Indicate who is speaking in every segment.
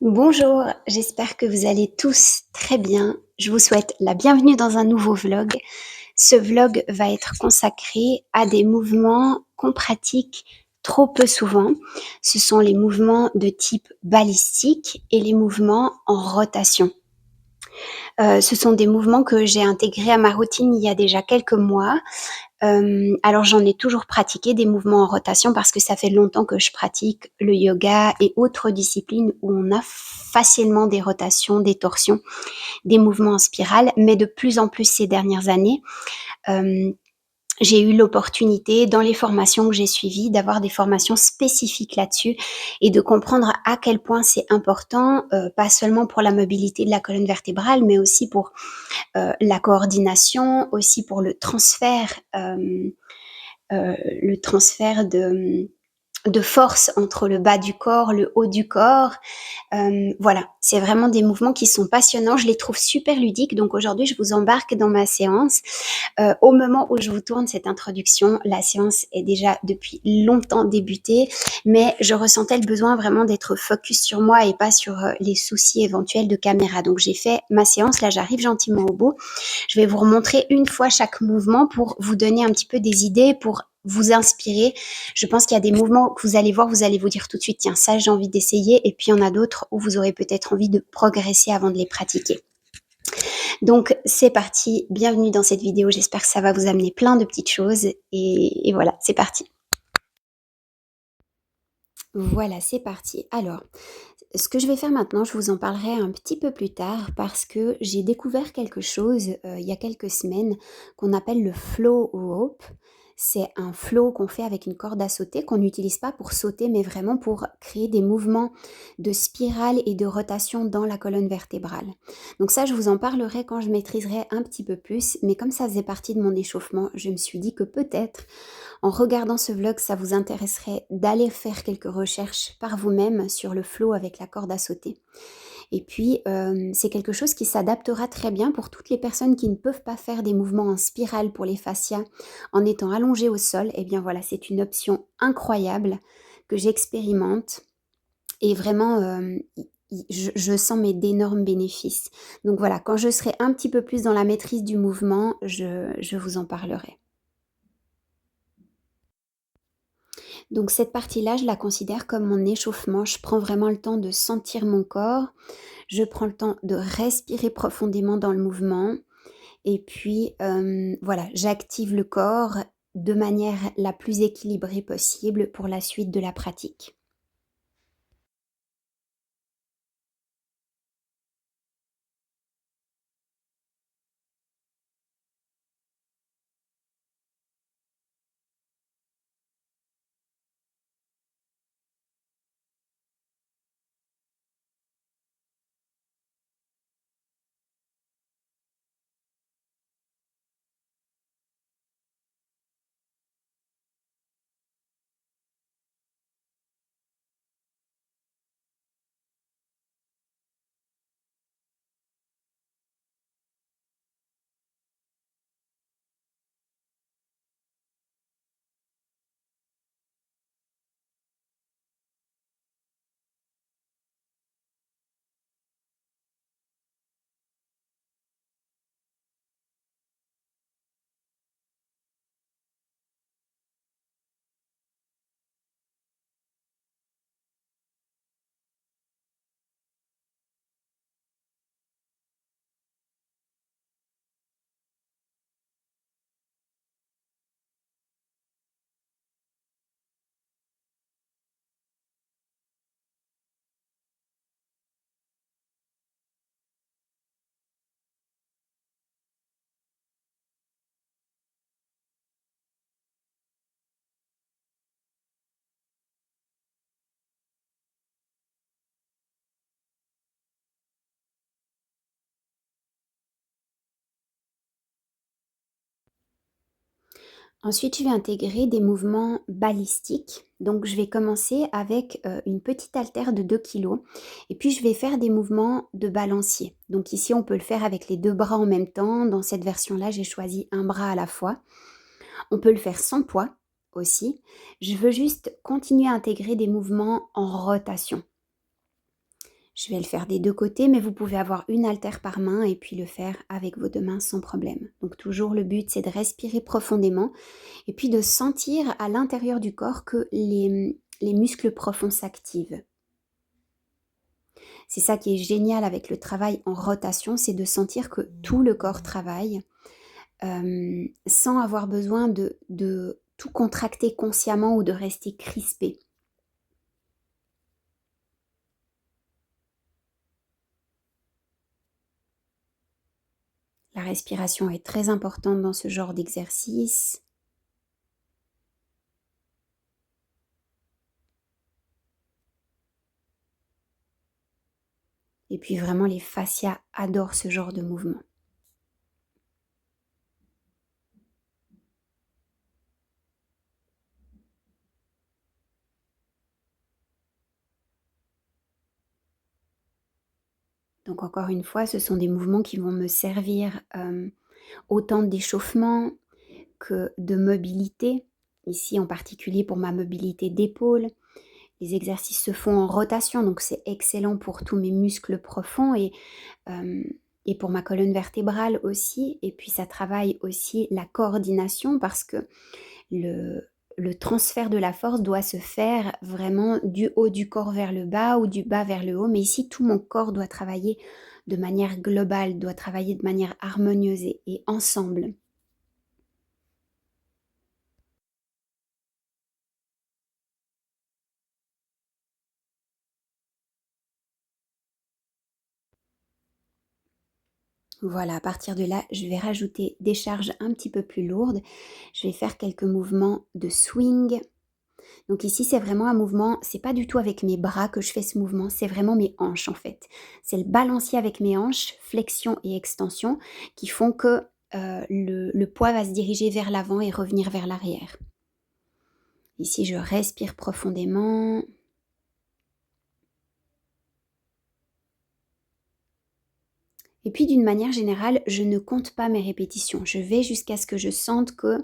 Speaker 1: Bonjour, j'espère que vous allez tous très bien. Je vous souhaite la bienvenue dans un nouveau vlog. Ce vlog va être consacré à des mouvements qu'on pratique trop peu souvent. Ce sont les mouvements de type balistique et les mouvements en rotation. Ce sont des mouvements que j'ai intégrés à ma routine il y a déjà quelques mois. Alors j'en ai toujours pratiqué des mouvements en rotation parce que ça fait longtemps que je pratique le yoga et autres disciplines où on a facilement des rotations, des torsions, des mouvements en spirale, mais de plus en plus ces dernières années, euh, j'ai eu l'opportunité dans les formations que j'ai suivies d'avoir des formations spécifiques là-dessus et de comprendre à quel point c'est important, pas seulement pour la mobilité de la colonne vertébrale, mais aussi pour la coordination, aussi pour le transfert de force entre le bas du corps, le haut du corps. Voilà, c'est vraiment des mouvements qui sont passionnants. Je les trouve super ludiques. Donc aujourd'hui, je vous embarque dans ma séance. Au moment où je vous tourne cette introduction, la séance est déjà depuis longtemps débutée, mais je ressentais le besoin vraiment d'être focus sur moi et pas sur les soucis éventuels de caméra. Donc j'ai fait ma séance. Là, j'arrive gentiment au bout. Je vais vous remontrer une fois chaque mouvement pour vous donner un petit peu des idées, pour vous inspirer. Je pense qu'il y a des mouvements que vous allez voir, vous allez vous dire tout de suite, tiens, ça j'ai envie d'essayer. Et puis il y en a d'autres où vous aurez peut-être envie de progresser avant de les pratiquer. Donc c'est parti, bienvenue dans cette vidéo, j'espère que ça va vous amener plein de petites choses. Et voilà, c'est parti. Voilà, c'est parti. Alors, ce que je vais faire maintenant, je vous en parlerai un petit peu plus tard parce que j'ai découvert quelque chose il y a quelques semaines qu'on appelle le flow rope. C'est un flow qu'on fait avec une corde à sauter, qu'on n'utilise pas pour sauter, mais vraiment pour créer des mouvements de spirale et de rotation dans la colonne vertébrale. Donc ça, je vous en parlerai quand je maîtriserai un petit peu plus, mais comme ça faisait partie de mon échauffement, je me suis dit que peut-être en regardant ce vlog, ça vous intéresserait d'aller faire quelques recherches par vous-même sur le flow avec la corde à sauter. Et puis, c'est quelque chose qui s'adaptera très bien pour toutes les personnes qui ne peuvent pas faire des mouvements en spirale pour les fascias en étant allongées au sol. Eh bien voilà, c'est une option incroyable que j'expérimente et vraiment, je sens mais d'énormes bénéfices. Donc voilà, quand je serai un petit peu plus dans la maîtrise du mouvement, je vous en parlerai. Donc cette partie-là, je la considère comme mon échauffement. Je prends vraiment le temps de sentir mon corps. Je prends le temps de respirer profondément dans le mouvement. Et puis, voilà, j'active le corps de manière la plus équilibrée possible pour la suite de la pratique. Ensuite, je vais intégrer des mouvements balistiques. Donc, je vais commencer avec une petite haltère de 2 kilos. Et puis, je vais faire des mouvements de balancier. Donc, ici, on peut le faire avec les deux bras en même temps. Dans cette version-là, j'ai choisi un bras à la fois. On peut le faire sans poids aussi. Je veux juste continuer à intégrer des mouvements en rotation. Je vais le faire des 2 côtés, mais vous pouvez avoir une haltère par main et puis le faire avec vos 2 mains sans problème. Donc toujours le but, c'est de respirer profondément et puis de sentir à l'intérieur du corps que les muscles profonds s'activent. C'est ça qui est génial avec le travail en rotation, c'est de sentir que tout le corps travaille, sans avoir besoin de tout contracter consciemment ou de rester crispé. La respiration est très importante dans ce genre d'exercice. Et puis vraiment, les fascias adorent ce genre de mouvement. Donc encore une fois, ce sont des mouvements qui vont me servir autant d'échauffement que de mobilité. Ici en particulier pour ma mobilité d'épaule. Les exercices se font en rotation, donc c'est excellent pour tous mes muscles profonds euh, et pour ma colonne vertébrale aussi. Et puis ça travaille aussi la coordination parce que le, le transfert de la force doit se faire vraiment du haut du corps vers le bas ou du bas vers le haut. Mais ici, tout mon corps doit travailler de manière globale, doit travailler de manière harmonieuse et ensemble. Voilà, à partir de là, je vais rajouter des charges un petit peu plus lourdes. Je vais faire quelques mouvements de swing. Donc ici, c'est vraiment un mouvement, c'est pas du tout avec mes bras que je fais ce mouvement, c'est vraiment mes hanches en fait. C'est le balancier avec mes hanches, flexion et extension, qui font que le poids va se diriger vers l'avant et revenir vers l'arrière. Ici, je respire profondément. Et puis d'une manière générale, je ne compte pas mes répétitions. Je vais jusqu'à ce que je sente que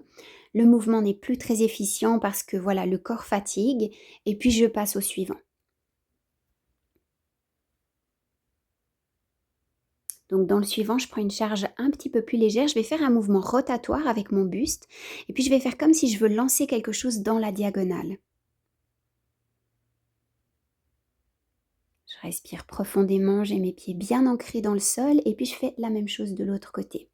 Speaker 1: le mouvement n'est plus très efficient parce que voilà, le corps fatigue et puis je passe au suivant. Donc dans le suivant, je prends une charge un petit peu plus légère. Je vais faire un mouvement rotatoire avec mon buste et puis je vais faire comme si je veux lancer quelque chose dans la diagonale. Je respire profondément, j'ai mes pieds bien ancrés dans le sol et puis je fais la même chose de l'autre côté.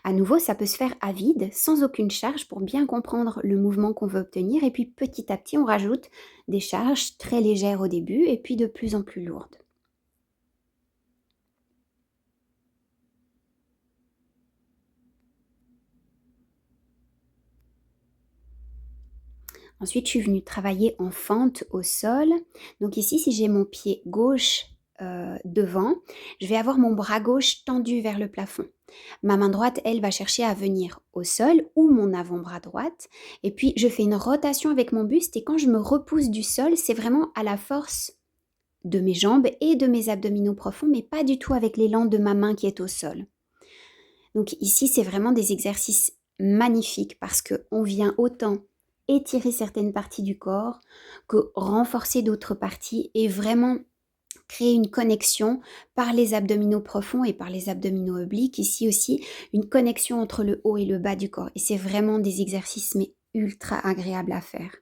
Speaker 1: À nouveau, ça peut se faire à vide, sans aucune charge pour bien comprendre le mouvement qu'on veut obtenir. Et puis petit à petit, on rajoute des charges très légères au début et puis de plus en plus lourdes. Ensuite, je suis venue travailler en fente au sol. Donc ici, si j'ai mon pied gauche devant, je vais avoir mon bras gauche tendu vers le plafond. Ma main droite, elle, va chercher à venir au sol ou mon avant-bras droite. Et puis, je fais une rotation avec mon buste et quand je me repousse du sol, c'est vraiment à la force de mes jambes et de mes abdominaux profonds, mais pas du tout avec l'élan de ma main qui est au sol. Donc ici, c'est vraiment des exercices magnifiques parce qu'on vient autant étirer certaines parties du corps que renforcer d'autres parties et vraiment créer une connexion par les abdominaux profonds et par les abdominaux obliques. Ici aussi, une connexion entre le haut et le bas du corps. Et c'est vraiment des exercices mais ultra agréables à faire.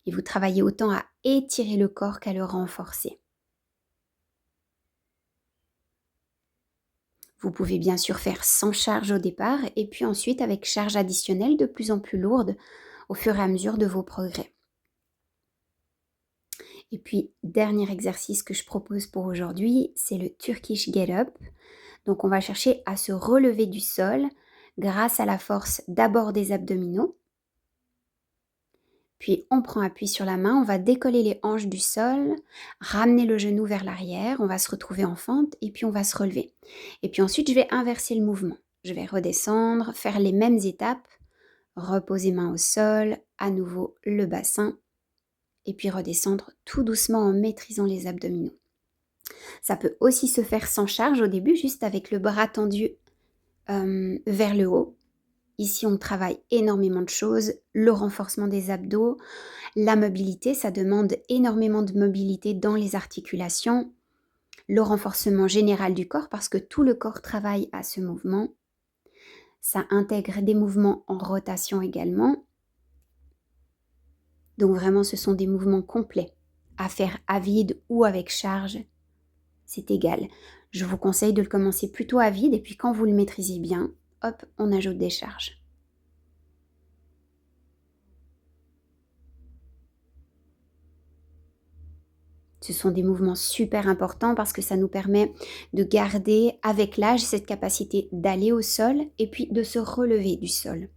Speaker 1: Et vous travaillez autant à étirer le corps qu'à le renforcer. Vous pouvez bien sûr faire sans charge au départ et puis ensuite avec charge additionnelle de plus en plus lourde au fur et à mesure de vos progrès. Et puis, dernier exercice que je propose pour aujourd'hui, c'est le Turkish Get Up. Donc, on va chercher à se relever du sol grâce à la force d'abord des abdominaux. Puis, on prend appui sur la main, on va décoller les hanches du sol, ramener le genou vers l'arrière, on va se retrouver en fente et puis on va se relever. Et puis ensuite, je vais inverser le mouvement. Je vais redescendre, faire les mêmes étapes, reposer main au sol, à nouveau le bassin et puis redescendre tout doucement en maîtrisant les abdominaux. Ça peut aussi se faire sans charge au début, juste avec le bras tendu vers le haut. Ici, on travaille énormément de choses, le renforcement des abdos, la mobilité, ça demande énormément de mobilité dans les articulations, le renforcement général du corps parce que tout le corps travaille à ce mouvement. Ça intègre des mouvements en rotation également. Donc vraiment, ce sont des mouvements complets. À faire à vide ou avec charge, c'est égal. Je vous conseille de le commencer plutôt à vide et puis quand vous le maîtrisez bien, hop, on ajoute des charges. Ce sont des mouvements super importants parce que ça nous permet de garder avec l'âge cette capacité d'aller au sol et puis de se relever du sol.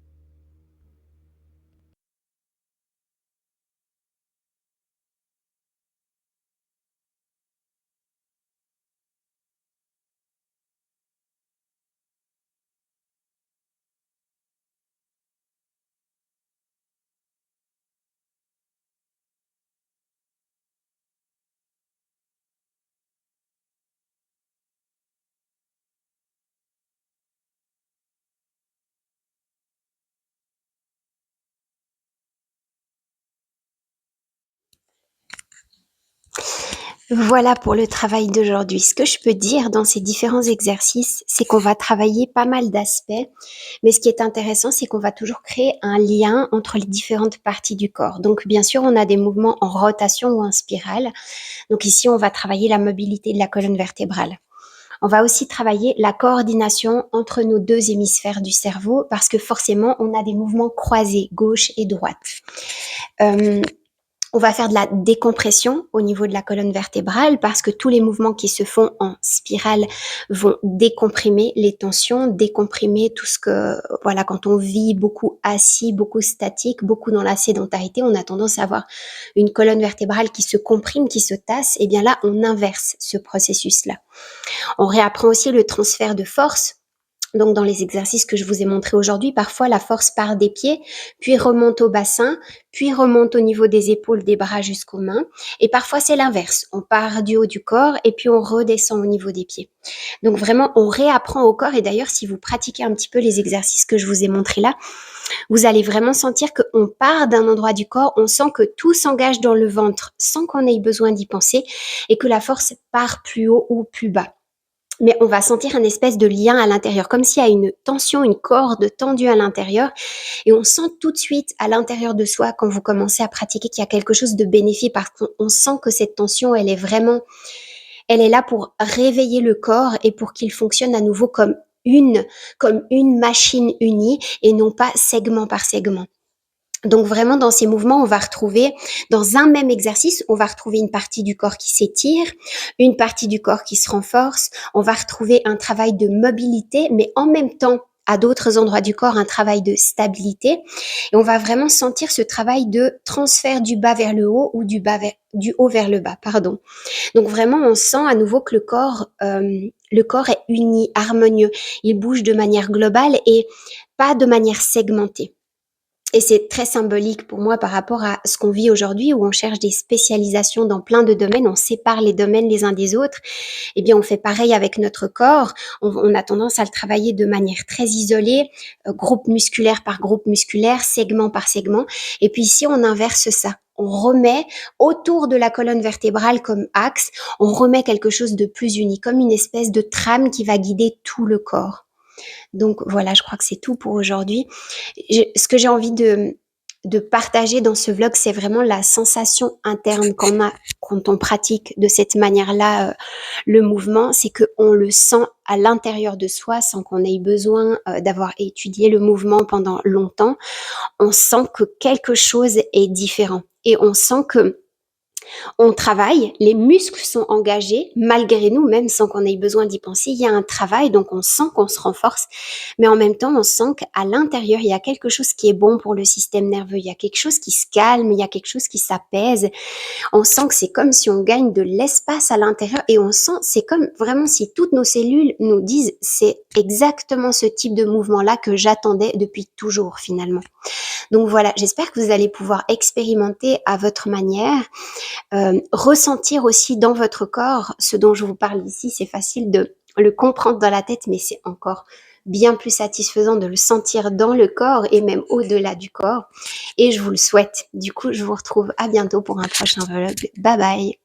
Speaker 1: Voilà pour le travail d'aujourd'hui. Ce que je peux dire dans ces différents exercices, c'est qu'on va travailler pas mal d'aspects, mais ce qui est intéressant, c'est qu'on va toujours créer un lien entre les différentes parties du corps. Donc, bien sûr, on a des mouvements en rotation ou en spirale. Donc ici, on va travailler la mobilité de la colonne vertébrale. On va aussi travailler la coordination entre nos deux hémisphères du cerveau parce que forcément, on a des mouvements croisés, gauche et droite. Euh, on va faire de la décompression au niveau de la colonne vertébrale parce que tous les mouvements qui se font en spirale vont décomprimer les tensions, décomprimer tout ce que, voilà, quand on vit beaucoup assis, beaucoup statique, beaucoup dans la sédentarité, on a tendance à avoir une colonne vertébrale qui se comprime, qui se tasse. Et bien là, on inverse ce processus-là. On réapprend aussi le transfert de force. Donc dans les exercices que je vous ai montrés aujourd'hui, parfois la force part des pieds, puis remonte au bassin, puis remonte au niveau des épaules, des bras jusqu'aux mains. Et parfois c'est l'inverse. On part du haut du corps et puis on redescend au niveau des pieds. Donc vraiment, on réapprend au corps. Et d'ailleurs, si vous pratiquez un petit peu les exercices que je vous ai montrés là, vous allez vraiment sentir qu'on part d'un endroit du corps, on sent que tout s'engage dans le ventre sans qu'on ait besoin d'y penser et que la force part plus haut ou plus bas. Mais on va sentir un espèce de lien à l'intérieur, comme s'il y a une tension, une corde tendue à l'intérieur. Et on sent tout de suite à l'intérieur de soi, quand vous commencez à pratiquer, qu'il y a quelque chose de bénéfique parce qu'on sent que cette tension, elle est là pour réveiller le corps et pour qu'il fonctionne à nouveau comme une machine unie et non pas segment par segment. Donc vraiment dans ces mouvements, on va retrouver dans un même exercice, on va retrouver une partie du corps qui s'étire, une partie du corps qui se renforce, on va retrouver un travail de mobilité, mais en même temps à d'autres endroits du corps, un travail de stabilité. Et on va vraiment sentir ce travail de transfert du bas vers le haut ou du haut vers le bas, pardon. Donc vraiment, on sent à nouveau que le corps est uni, harmonieux. Il bouge de manière globale et pas de manière segmentée. Et c'est très symbolique pour moi par rapport à ce qu'on vit aujourd'hui où on cherche des spécialisations dans plein de domaines, on sépare les domaines les uns des autres. Eh bien, on fait pareil avec notre corps. On a tendance à le travailler de manière très isolée, groupe musculaire par groupe musculaire, segment par segment. Et puis ici, on inverse ça. On remet autour de la colonne vertébrale comme axe, on remet quelque chose de plus uni, comme une espèce de trame qui va guider tout le corps. Donc voilà, je crois que c'est tout pour aujourd'hui. Ce que j'ai envie de partager dans ce vlog, c'est vraiment la sensation interne qu'on a quand on pratique de cette manière-là le mouvement, c'est qu'on le sent à l'intérieur de soi sans qu'on ait besoin d'avoir étudié le mouvement pendant longtemps. On sent que quelque chose est différent et on sent que on travaille, les muscles sont engagés malgré nous, même sans qu'on ait besoin d'y penser. Il y a un travail, donc on sent qu'on se renforce, mais en même temps, on sent qu'à l'intérieur, il y a quelque chose qui est bon pour le système nerveux. Il y a quelque chose qui se calme, il y a quelque chose qui s'apaise. On sent que c'est comme si on gagne de l'espace à l'intérieur et on sent, c'est comme vraiment si toutes nos cellules nous disent c'est exactement ce type de mouvement-là que j'attendais depuis toujours finalement. Donc voilà, j'espère que vous allez pouvoir expérimenter à votre manière, ressentir aussi dans votre corps ce dont je vous parle ici. C'est facile de le comprendre dans la tête, mais c'est encore bien plus satisfaisant de le sentir dans le corps et même au-delà du corps. Et je vous le souhaite. Du coup, je vous retrouve à bientôt pour un prochain vlog. Bye bye!